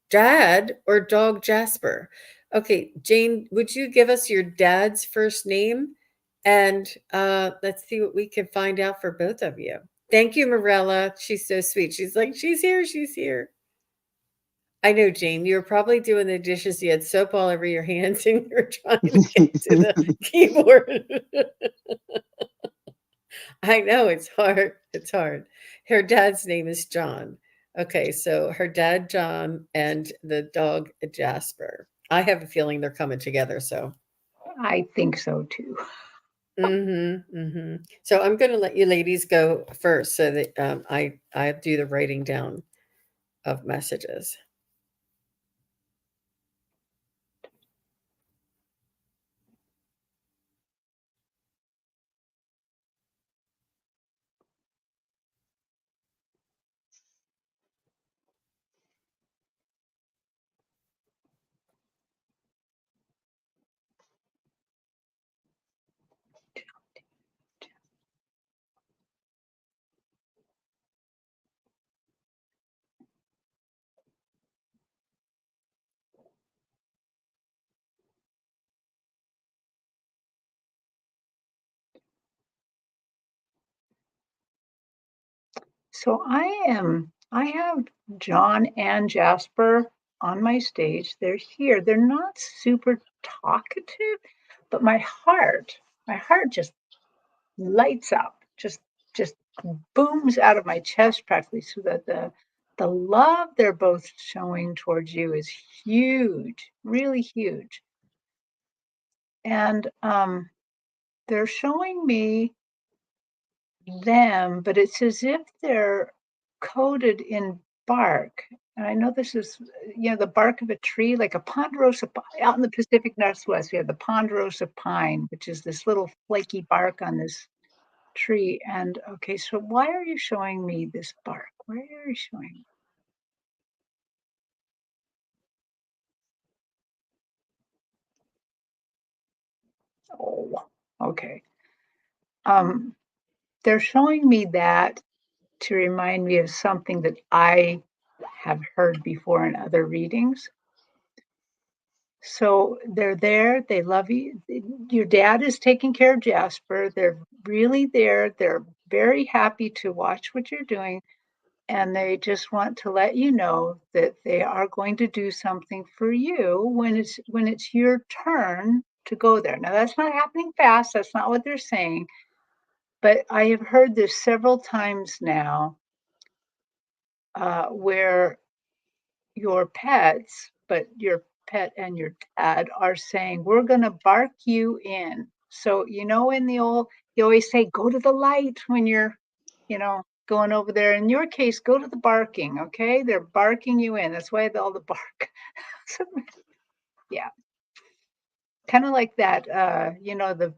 dad or dog Jasper. Okay, Jane, would you give us your dad's first name? And let's see what we can find out for both of you. Thank you, Morella. She's so sweet. She's like, she's here. She's here. I know, Jane, you were probably doing the dishes. You had soap all over your hands and you were trying to get to the keyboard. I know it's hard. It's hard. Her dad's name is John. Okay, so her dad, John, and the dog, Jasper. I have a feeling they're coming together. So, I think so too. So I'm going to let you ladies go first, so that I do the writing down of messages. So I have John and Jasper on my stage. They're here. They're not super talkative, but my heart just lights up, just booms out of my chest practically, so that the love they're both showing towards you is huge, really huge. And they're showing me them, but it's as if they're coated in bark. And I know this is, the bark of a tree, like a ponderosa out in the Pacific Northwest. We have the ponderosa pine, which is this little flaky bark on this tree. And okay, so why are you showing me this bark? Why are you showing me? Oh, okay. Um, they're showing me that to remind me of something that I have heard before in other readings. So they're there, they love you. Your dad is taking care of Jasper. They're really there. They're very happy to watch what you're doing. And they just want to let you know that they are going to do something for you when it's your turn to go there. Now that's not happening fast. That's not what they're saying. But I have heard this several times now, where your pets, but your pet and your dad are saying, we're going to bark you in. So, in the you always say, go to the light when you're, going over there. In your case, go to the barking. Okay. They're barking you in. That's why all the bark. So, yeah. Kind of like that, the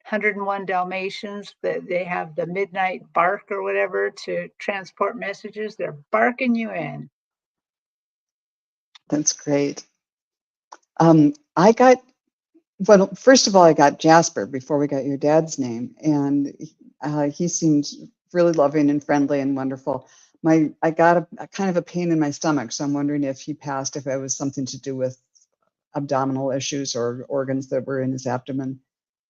101 Dalmatians, that they have the midnight bark or whatever to transport messages. They're barking you in. That's great. Well, first of all, I got Jasper before we got your dad's name, and he seemed really loving and friendly and wonderful. I got a kind of a pain in my stomach, so I'm wondering if he passed, if it was something to do with abdominal issues or organs that were in his abdomen.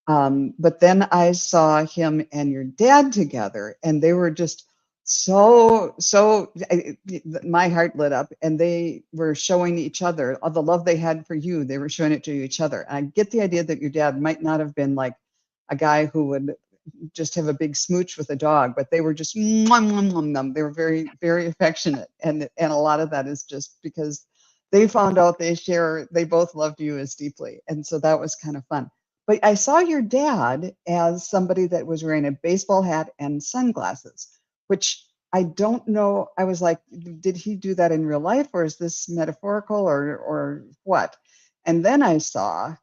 But then I saw him and your dad together, and they were just my heart lit up, and they were showing each other all the love they had for you. They were showing it to each other. And I get the idea that your dad might not have been like a guy who would just have a big smooch with a dog, but they were just mwah, mwah, mwah, mwah. They were very, very affectionate, and a lot of that is just because they found out they both loved you as deeply, and so that was kind of fun. But I saw your dad as somebody that was wearing a baseball hat and sunglasses, which I don't know. I was like, did he do that in real life, or is this metaphorical, or what? And then I saw,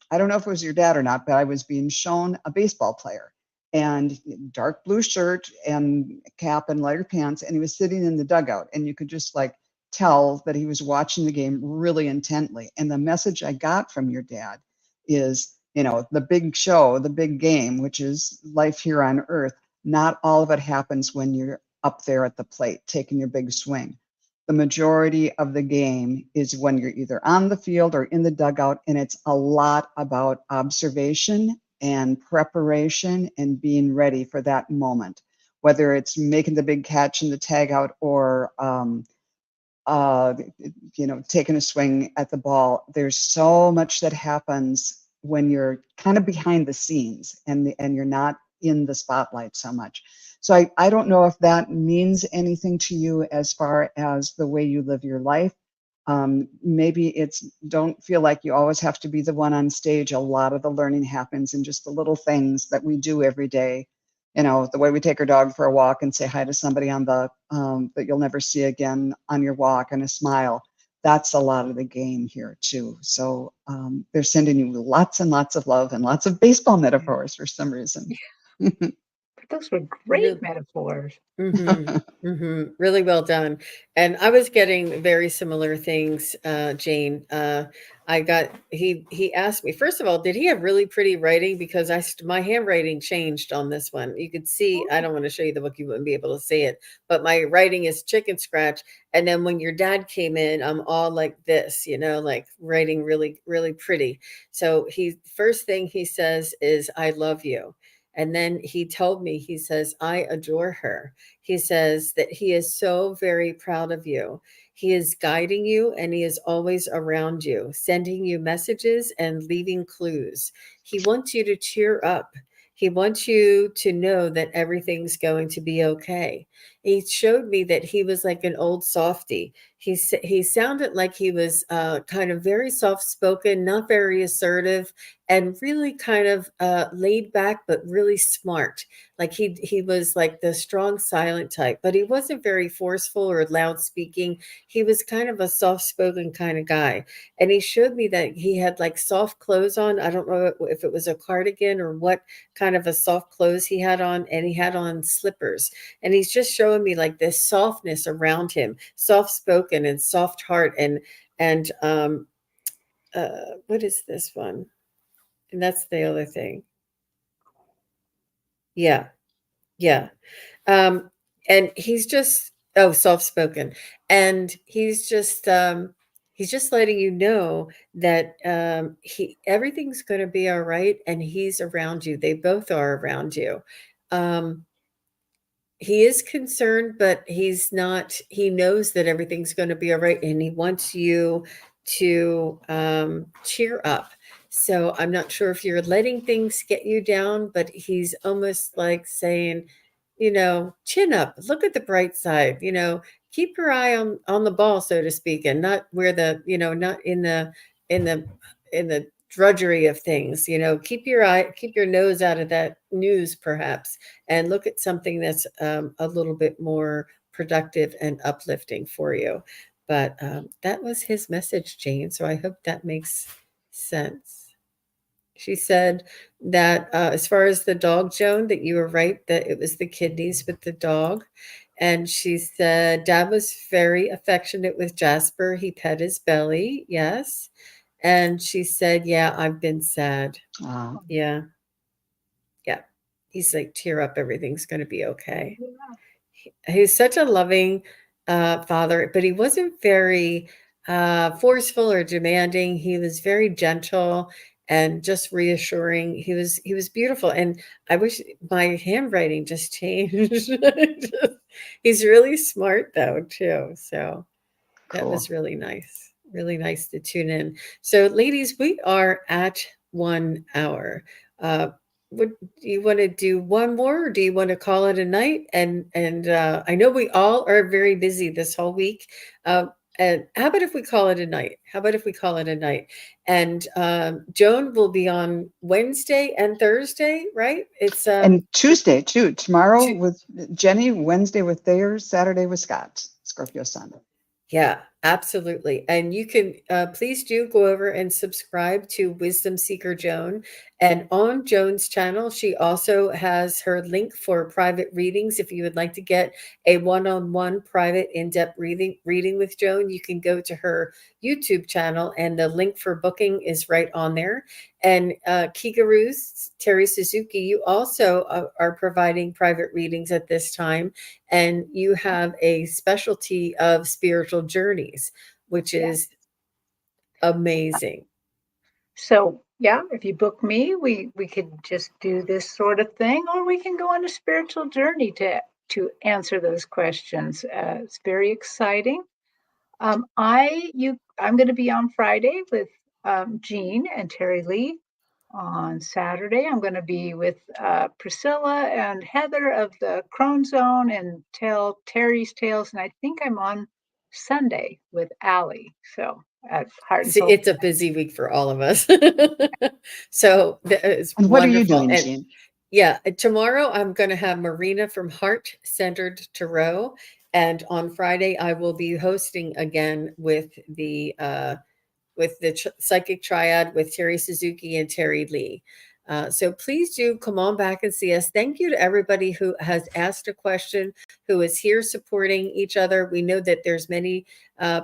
I don't know if it was your dad or not, but I was being shown a baseball player and dark blue shirt and cap and leather pants, and he was sitting in the dugout, and you could just like tell that he was watching the game really intently. And the message I got from your dad is, the big show, the big game, which is life here on earth. Not all of it happens when you're up there at the plate taking your big swing. The majority of the game is when you're either on the field or in the dugout, and it's a lot about observation and preparation and being ready for that moment, whether it's making the big catch in the tagout or uh, taking a swing at the ball. There's so much that happens when you're kind of behind the scenes and you're not in the spotlight so much. So I don't know if that means anything to you as far as the way you live your life. Maybe don't feel like you always have to be the one on stage. A lot of the learning happens in just the little things that we do every day. The way we take our dog for a walk and say hi to somebody on the that you'll never see again on your walk, and a smile. That's a lot of the game here too. So they're sending you lots and lots of love and lots of baseball metaphors for some reason. Those were Real, great metaphors. really well done. And I was getting very similar things, Jane. He asked me, first of all, did he have really pretty writing? Because my handwriting changed on this one. You could see, I don't want to show you the book, you wouldn't be able to see it, but my writing is chicken scratch. And then when your dad came in, I'm all like this, like writing really, really pretty. So first thing he says is, I love you. And then he told me, he says, I adore her. He says that he is so very proud of you. He is guiding you and he is always around you, sending you messages and leaving clues. He wants you to cheer up. He wants you to know that everything's going to be okay. He showed me that he was like an old softie. He sounded like he was kind of very soft spoken, not very assertive, and really kind of laid back, but really smart. Like he was like the strong silent type, but he wasn't very forceful or loud speaking. He was kind of a soft spoken kind of guy. And he showed me that he had like soft clothes on. I don't know if it was a cardigan or what kind of a soft clothes he had on, and he had on slippers. And he's just showing me like this softness around him, soft spoken and soft heart. And what is this one? And that's the other thing. Yeah. Yeah. Um, and he's just, oh, soft spoken. And he's just letting you know that everything's going to be all right. And he's around you. They both are around you. Um, he is concerned, but he's not. He knows that everything's going to be all right, and he wants you to cheer up. So I'm not sure if you're letting things get you down, but he's almost like saying, chin up, look at the bright side, keep your eye on the ball, so to speak, and not where not in the in the drudgery of things. Keep your nose out of that news, perhaps, and look at something that's a little bit more productive and uplifting for you. But that was his message, Jane. So I hope that makes sense. She said that as far as the dog, Joan, that you were right, that it was the kidneys with the dog. And she said Dad was very affectionate with Jasper. He pet his belly. Yes. And she said, yeah, I've been sad. Uh, Yeah. Yeah. He's like, tear up. Everything's going to be okay. He's such a loving father, but he wasn't very forceful or demanding. He was very gentle and just reassuring. He was beautiful, and I wish my handwriting just changed. He's really smart though too, so that Cool. was really nice to tune in. So ladies, we are at 1 hour. Would you want to do one more, or do you want to call it a night? And I know we all are very busy this whole week. And how about if we call it a night? How about if we call it a night? And Joan will be on Wednesday and Thursday, right? It's And Tuesday too. Tomorrow Tu- with Jenny, Wednesday with Thayer, Saturday with Scott, Scorpio Sun. Yeah, absolutely. And you can please do go over and subscribe to Wisdom Seeker Joan. And on Joan's channel, she also has her link for private readings. If you would like to get a one-on-one private in-depth reading with Joan, you can go to her YouTube channel, and the link for booking is right on there. And Kigaru's Terri Suzuki, you also are providing private readings at this time, and you have a specialty of spiritual journeys, which is amazing. So yeah, if you book me, we could just do this sort of thing, or we can go on a spiritual journey to answer those questions. It's very exciting. I'm going to be on Friday with Jean and Terry Lee. On Saturday, I'm going to be with Priscilla and Heather of the Crone Zone and tell Terry's Tales. And I think I'm on Sunday with Allie. So at Heart and See, Soul. it's a busy week for all of us. So it's And what are you wonderful. doing, And Jean? yeah, tomorrow I'm going to have Marina from Heart Centered Tarot. And on Friday, I will be hosting again with the psychic triad with Terri Suzuki and Terri Lee. So please do come on back and see us. Thank you to everybody who has asked a question, who is here supporting each other. We know that there's many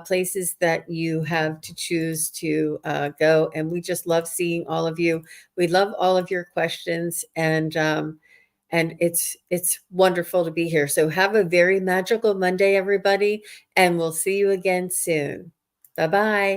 places that you have to choose to go, and we just love seeing all of you. We love all of your questions, and it's wonderful to be here. So have a very magical Monday, everybody, and we'll see you again soon. Bye-bye.